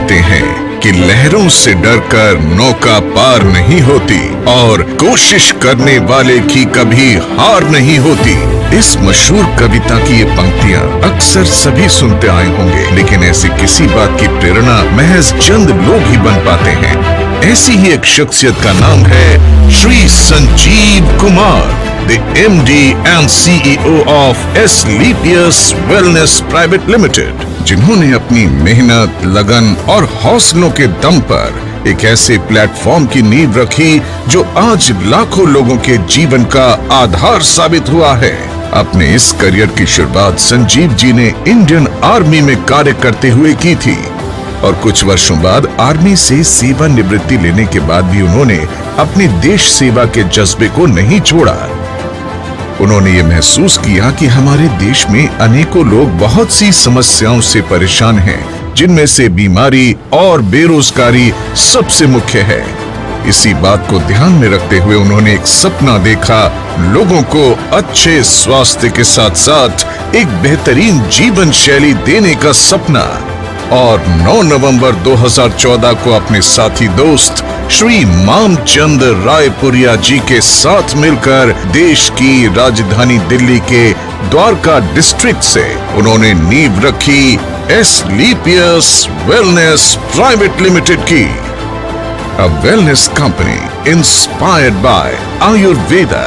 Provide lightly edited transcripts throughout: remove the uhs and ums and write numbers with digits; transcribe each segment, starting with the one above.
कहते हैं कि लहरों से डरकर नौका पार नहीं होती और कोशिश करने वाले की कभी हार नहीं होती। इस मशहूर कविता की ये पंक्तियां अक्सर सभी सुनते आए होंगे, लेकिन ऐसी किसी बात की प्रेरणा महज चंद लोग ही बन पाते हैं। ऐसी ही एक शख्सियत का नाम है Shri Sanjeev Kumar, the MD and CEO of Asclepius Wellness Private Limited, जिन्होंने अपनी मेहनत, लगन और हौसलों के दम पर एक ऐसे प्लेटफॉर्म की नींव रखी जो आज लाखों लोगों के जीवन का आधार साबित हुआ है। अपने इस करियर की शुरुआत संजीव जी ने इंडियन आर्मी में कार्य करते हुए की थी और कुछ वर्षों बाद आर्मी से सेवानिवृत्ति लेने के बाद भी उन्होंने अपनी देश सेवा के जज्बे को नहीं छोड़ा। उन्होंने ये महसूस किया कि हमारे देश में अनेकों लोग बहुत सी समस्याओं से परेशान हैं, जिनमें से बीमारी और बेरोजगारी सबसे मुख्य है। इसी बात को ध्यान में रखते हुए उन्होंने एक सपना देखा, लोगों को अच्छे स्वास्थ्य के साथ साथ एक बेहतरीन जीवन शैली देने का सपना। और 9 नवंबर 2014 को अपने साथी दोस्त श्री मामचंद रायपुरिया जी के साथ मिलकर देश की राजधानी दिल्ली के द्वारका डिस्ट्रिक्ट से उन्होंने नींव रखी एस्क्लेपियस वेलनेस प्राइवेट लिमिटेड की, अ wellness company inspired by Ayurveda.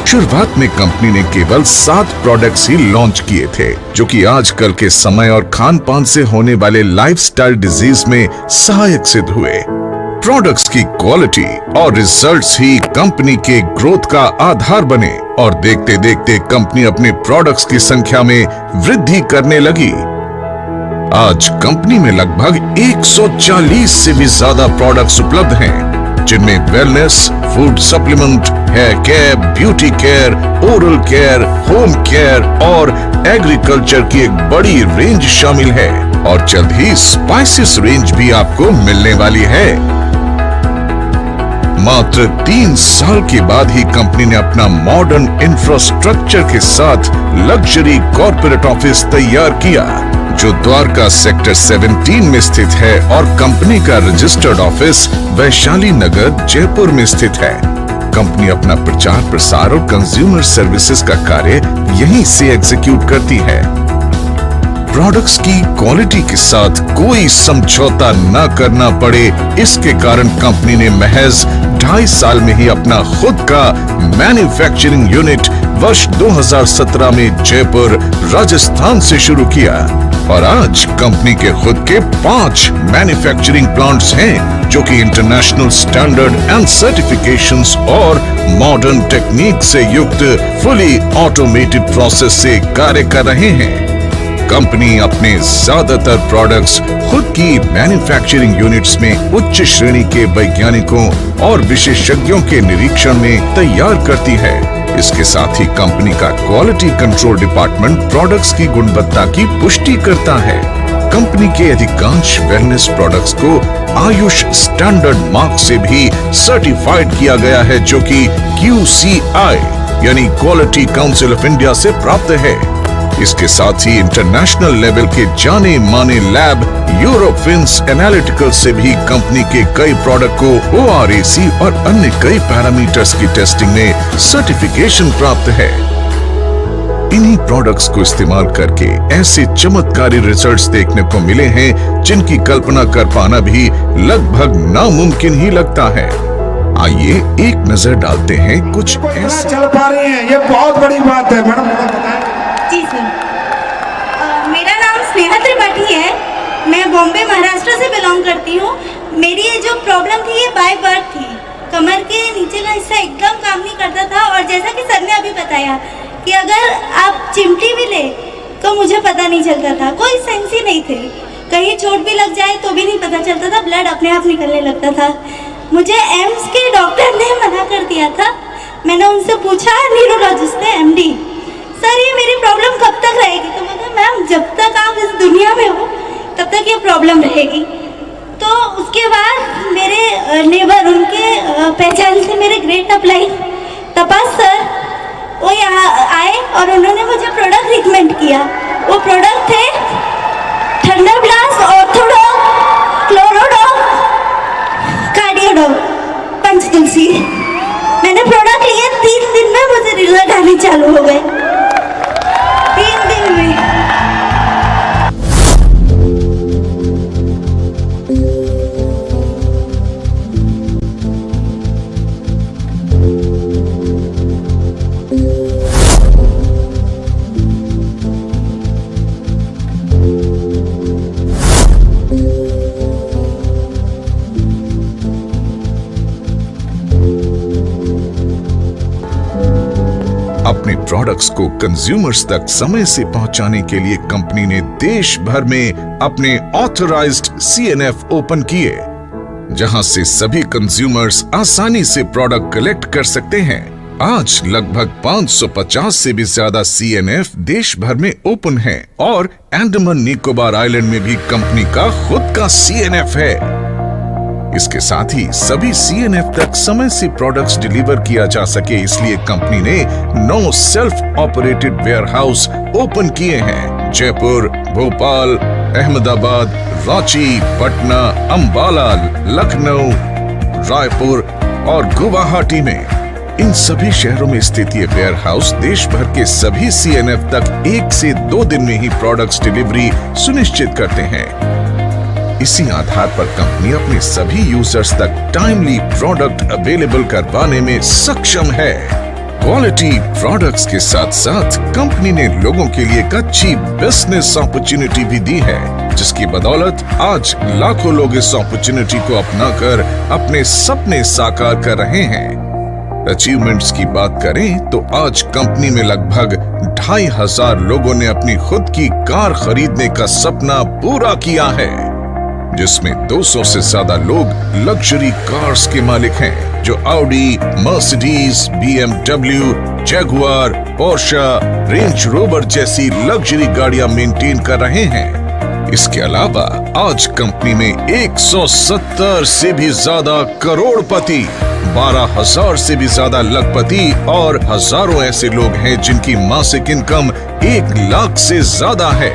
शुरुआत में कंपनी ने केवल 7 प्रोडक्ट्स ही लॉन्च किए थे, जो कि आजकल के समय और खान पान से होने वाले लाइफस्टाइल डिजीज में सहायक सिद्ध हुए। प्रोडक्ट्स की क्वालिटी और रिजल्ट्स ही कंपनी के ग्रोथ का आधार बने और देखते देखते कंपनी अपने प्रोडक्ट्स की संख्या में वृद्धि करने लगी। आज कंपनी में लगभग 140 से भी ज्यादा प्रोडक्ट्स उपलब्ध हैं, जिनमें wellness, food supplement, hair care, beauty care, oral care, home care और एग्रीकल्चर की एक बड़ी रेंज शामिल है और जल्द ही स्पाइसेस रेंज भी आपको मिलने वाली है। मात्र 3 साल के बाद ही कंपनी ने अपना मॉडर्न इंफ्रास्ट्रक्चर के साथ लग्जरी कॉर्पोरेट ऑफिस तैयार किया, जो द्वारका सेक्टर 17 में स्थित है और कंपनी का रजिस्टर्ड ऑफिस वैशाली नगर जयपुर में स्थित है। कंपनी अपना प्रचार प्रसार और कंज्यूमर सर्विसेज का कार्य यहीं से एग्जीक्यूट करती है। प्रोडक्ट्स की क्वालिटी के साथ कोई समझौता न करना पड़े, इसके कारण कंपनी ने महज 2.5 साल में ही अपना खुद का मैन्युफैक्चरिंग यूनिट वर्ष 2017 में जयपुर, राजस्थान से शुरू किया और आज कंपनी के खुद के 5 मैन्युफैक्चरिंग प्लांट्स हैं, जो कि इंटरनेशनल स्टैंडर्ड एंड सर्टिफिकेशंस और मॉडर्न टेक्निक से युक्त फुली ऑटोमेटेड प्रोसेस से कार्य कर रहे हैं। कंपनी अपने ज्यादातर प्रोडक्ट्स खुद की मैन्युफैक्चरिंग यूनिट्स में उच्च श्रेणी के वैज्ञानिकों और विशेषज्ञों के निरीक्षण में तैयार करती है। इसके साथ ही कंपनी का क्वालिटी कंट्रोल डिपार्टमेंट प्रोडक्ट्स की गुणवत्ता की पुष्टि करता है। कंपनी के अधिकांश वेलनेस प्रोडक्ट्स को आयुष स्टैंडर्ड मार्क से भी सर्टिफाइड किया गया है, जो कि QCI यानी क्वालिटी काउंसिल ऑफ इंडिया से प्राप्त है। इसके साथ ही इंटरनेशनल लेवल के जाने माने लैब यूरोफिन्स एनालिटिकल से भी कंपनी के कई प्रोडक्ट को ORAC और अन्य कई पैरामीटर्स की टेस्टिंग में सर्टिफिकेशन प्राप्त है। इन्हीं प्रोडक्ट्स को इस्तेमाल करके ऐसे चमत्कारी रिजल्ट्स देखने को मिले हैं, जिनकी कल्पना कर पाना भी लगभग नामुमकिन ही लगता है। आइए एक नजर डालते हैं कुछ ऐसे। चल पा रही हैं, ये बहुत बड़ी बात है मैडम। जी सर, मेरा नाम स्नेहा त्रिपाठी है। मैं बॉम्बे महाराष्ट्र से बिलोंग करती हूँ। मेरी ये जो प्रॉब्लम थी ये बाय बर्थ थी। कमर के नीचे का हिस्सा एकदम काम नहीं करता था और जैसा कि सर ने अभी बताया कि अगर आप चिमटी भी ले तो मुझे पता नहीं चलता था, कोई सेंस ही नहीं थे। कहीं चोट भी लग जाए तो भी नहीं पता चलता था, ब्लड अपने आप निकलने लगता था। मुझे एम्स के डॉक्टर ने मना कर दिया था। मैंने उनसे पूछा, न्यूरोलॉजिस्ट थे MD, सर ये मेरी प्रॉब्लम कब तक रहेगी? तो मतलब मैम जब तक आप इस दुनिया में हो तब तक ये प्रॉब्लम रहेगी। तो उसके बाद मेरे नेबर, उनके पहचान से मेरे ग्रेट अप्लाई तपास सर, वो यहाँ आए और उन्होंने मुझे प्रोडक्ट रिकमेंड किया। वो प्रोडक्ट थे थंडर ब्लास्ट ऑर्थोडॉक्स क्लोर अच्छी। मैंने प्रोडक्ट लिए 3 दिन में मुझे रिजल्ट आने चालू हो गए, 3 दिन में। अपने प्रोडक्ट्स को कंज्यूमर्स तक समय से पहुंचाने के लिए कंपनी ने देश भर में अपने ऑथराइज्ड CNF ओपन किए, जहां से सभी कंज्यूमर्स आसानी से प्रोडक्ट कलेक्ट कर सकते हैं। आज लगभग 550 से भी ज्यादा CNF देश भर में ओपन हैं और अंडमान निकोबार आइलैंड में भी कंपनी का खुद का CNF है। इसके साथ ही सभी CNF तक समय से प्रोडक्ट्स डिलीवर किया जा सके, इसलिए कंपनी ने 9 सेल्फ ऑपरेटेड वेयरहाउस ओपन किए हैं। जयपुर, भोपाल, अहमदाबाद, रांची, पटना, अंबाला, लखनऊ, रायपुर और गुवाहाटी में। इन सभी शहरों में स्थित ये वेयरहाउस देश भर के सभी CNF तक 1 से 2 दिन में ही प्रोडक्ट्स डिलीवरी सुनिश्चित करते हैं। इसी आधार पर कंपनी अपने सभी यूजर्स तक टाइमली प्रोडक्ट अवेलेबल करवाने में सक्षम है। क्वालिटी प्रोडक्ट्स के साथ साथ कंपनी ने लोगों के लिए एक अच्छी बिजनेस अपॉर्चुनिटी भी दी है, जिसकी बदौलत आज लाखों लोग इस अपॉर्चुनिटी को अपनाकर अपने सपने साकार कर रहे हैं। अचीवमेंट्स की बात करें तो आज कंपनी में लगभग 2500 लोगों ने अपनी खुद की कार खरीदने का सपना पूरा किया है, जिसमें 200 से ज्यादा लोग लग्जरी कार्स के मालिक हैं, जो Audi, Mercedes, BMW, Jaguar, Portia, range rover जैसी लग्जरी गाड़ियां मेंटेन कर रहे हैं। इसके अलावा आज कंपनी में 170 से भी ज्यादा करोड़पति, 12,000 से भी ज्यादा लखपति और हजारों ऐसे लोग हैं जिनकी मासिक इनकम 1 लाख से ज्यादा है।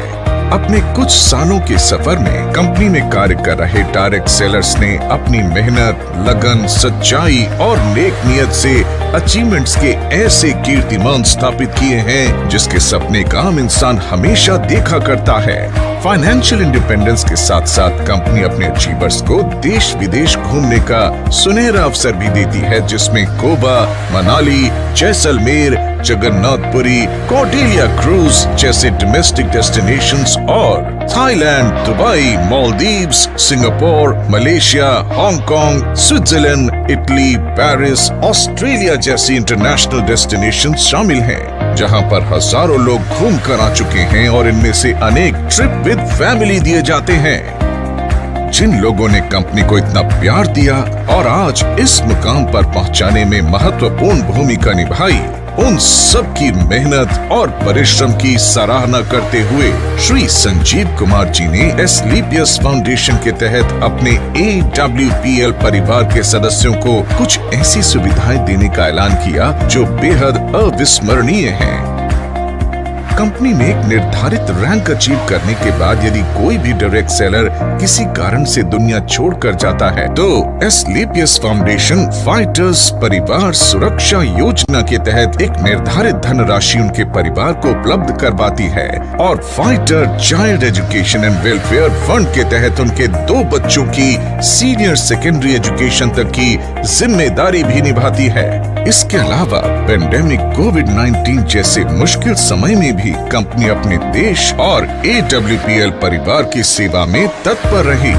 अपने कुछ सालों के सफर में कंपनी में कार्य कर रहे डायरेक्ट सेलर्स ने अपनी मेहनत, लगन, सच्चाई और नेक नियत से अचीवमेंट्स के ऐसे कीर्तिमान स्थापित किए हैं जिसके सपने का आम इंसान हमेशा देखा करता है। फाइनेंशियल इंडिपेंडेंस के साथ साथ कंपनी अपने अचीवर्स को देश विदेश घूमने का सुनहरा अवसर भी देती है, जिसमें गोवा, मनाली, जैसलमेर, जगन्नाथपुरी, कौटिल्य क्रूज जैसे डोमेस्टिक डेस्टिनेशंस और Thailand, Dubai, Maldives, Singapore, Malaysia, Hong Kong, Switzerland, Italy, Paris, Australia जैसी इंटरनेशनल डेस्टिनेशंस शामिल हैं, जहां पर हजारों लोग घूम कर आ चुके हैं और इनमें से अनेक ट्रिप विद फैमिली दिए जाते हैं। जिन लोगों ने कंपनी को इतना प्यार दिया और आज इस मुकाम पर पहुंचाने में महत्वपूर्ण भूमिका निभाई, उन सब की मेहनत और परिश्रम की सराहना करते हुए श्री संजीव कुमार जी ने एस्क्लेपियस फाउंडेशन के तहत अपने AWPL परिवार के सदस्यों को कुछ ऐसी सुविधाएं देने का ऐलान किया जो बेहद अविस्मरणीय हैं। कंपनी में एक निर्धारित रैंक अचीव करने के बाद यदि कोई भी डायरेक्ट सेलर किसी कारण से दुनिया छोड़कर जाता है, तो एस्क्लेपियस फाउंडेशन फाइटर्स परिवार सुरक्षा योजना के तहत एक निर्धारित धनराशि उनके परिवार को उपलब्ध करवाती है और fighter child education and welfare fund के तहत उनके 2 बच्चों की सीनियर सेकेंडरी एजुकेशन तक की जिम्मेदारी भी निभाती है। इसके अलावा पेंडेमिक कोविड-19 जैसे मुश्किल समय में भी कंपनी अपने देश और AWPL परिवार की सेवा में तत्पर रही।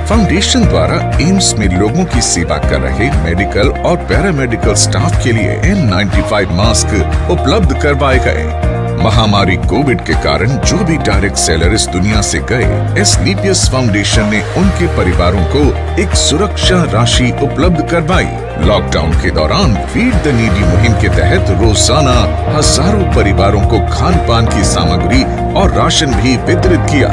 फाउंडेशन द्वारा एम्स में लोगों की सेवा कर रहे मेडिकल और पैरामेडिकल स्टाफ के लिए N95 मास्क उपलब्ध करवाए गए। महामारी कोविड के कारण जो भी डायरेक्ट सेलर इस दुनिया से गए, एस्क्लेपियस फाउंडेशन ने उनके परिवारों को एक सुरक्षा राशि उपलब्ध करवाई। लॉकडाउन के दौरान फीड द नीडी मुहिम के तहत रोजाना हजारों परिवारों को खान पान की सामग्री और राशन भी वितरित किया।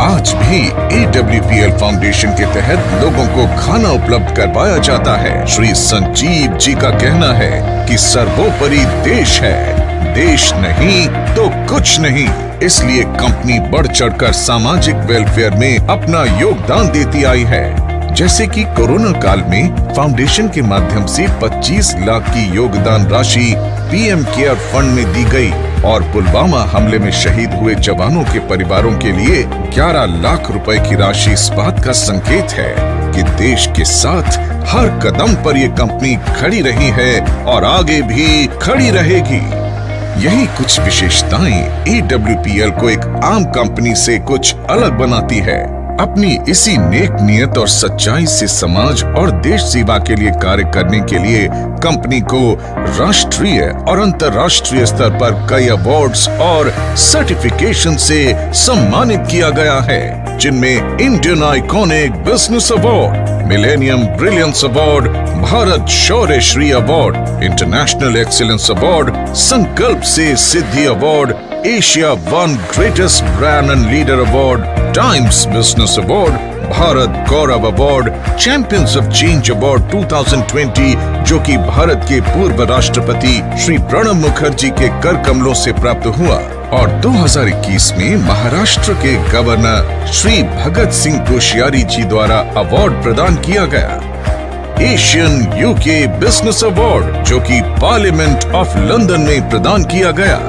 आज भी AWPL फाउंडेशन के तहत लोगों को खाना उपलब्ध करवाया जाता है। श्री संजीव जी का कहना है कि सर्वोपरि देश है, देश नहीं तो कुछ नहीं। इसलिए कंपनी बढ़ चढ़कर सामाजिक वेलफेयर में अपना योगदान देती आई है। जैसे कि कोरोना काल में फाउंडेशन के माध्यम से 25 लाख की योगदान राशि पीएम केयर फंड में दी गई और पुलवामा हमले में शहीद हुए जवानों के परिवारों के लिए 11 लाख रुपए की राशि इस बात का संकेत है कि देश के साथ हर कदम पर ये कंपनी खड़ी रही है और आगे भी खड़ी रहेगी। यही कुछ विशेषताएं AWPL को एक आम कंपनी से कुछ अलग बनाती है। अपनी इसी नेक नियत और सच्चाई से समाज और देश सेवा के लिए कार्य करने के लिए कंपनी को राष्ट्रीय और अंतर्राष्ट्रीय स्तर पर कई अवार्ड्स और सर्टिफिकेशन से सम्मानित किया गया है, जिनमें Indian iconic business award, millennium brilliance award, Bharat शौर्य श्री अवार्ड, इंटरनेशनल एक्सीलेंस अवार्ड, संकल्प से सिद्धि award, Asia one greatest brand and leader award, Times business award, Bharat गौरव award, champions of change award 2020 जो कि भारत के पूर्व राष्ट्रपति श्री प्रणब मुखर्जी के कर कमलों से प्राप्त हुआ, और 2021 में महाराष्ट्र के गवर्नर श्री भगत सिंह कोश्यारी जी द्वारा अवार्ड प्रदान किया गया। एशियन यूके बिजनेस अवार्ड जो कि पार्लियामेंट ऑफ लंदन में प्रदान किया गया,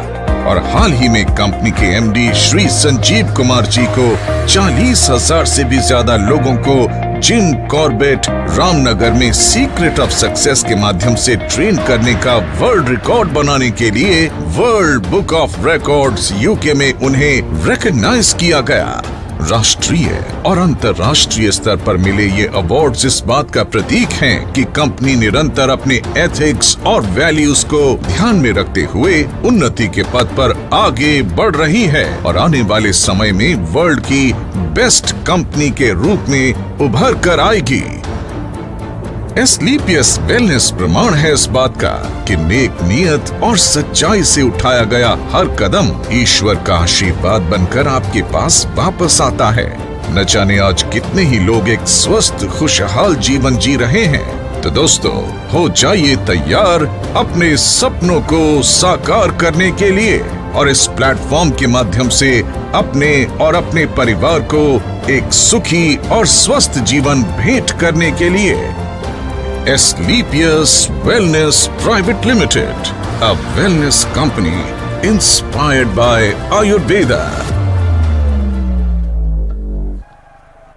और हाल ही में कंपनी के एमडी श्री संजीव कुमार जी को 40,000 से भी ज्यादा लोगों को जिम कॉर्बेट रामनगर में सीक्रेट ऑफ सक्सेस के माध्यम से ट्रेन करने का वर्ल्ड रिकॉर्ड बनाने के लिए world book of records UK में उन्हें रिकॉग्नाइज किया गया। राष्ट्रीय और अंतर्राष्ट्रीय स्तर पर मिले ये अवार्ड्स इस बात का प्रतीक हैं कि कंपनी निरंतर अपने एथिक्स और वैल्यूज को ध्यान में रखते हुए उन्नति के पथ पर आगे बढ़ रही है और आने वाले समय में वर्ल्ड की बेस्ट कंपनी के रूप में उभर कर आएगी। एस्क्लेपियस वेलनेस प्रमाण है इस बात का कि नेक नियत और सच्चाई से उठाया गया हर कदम ईश्वर का आशीर्वाद बनकर आपके पास वापस आता है। न जाने आज कितने ही लोग एक स्वस्थ खुशहाल जीवन जी रहे हैं। तो दोस्तों, हो जाइए तैयार अपने सपनों को साकार करने के लिए और इस प्लेटफॉर्म के माध्यम से अपने और अपने परिवार को एक सुखी और स्वस्थ जीवन भेंट करने के लिए। Asclepius Wellness Private Limited, a wellness company inspired by Ayurveda.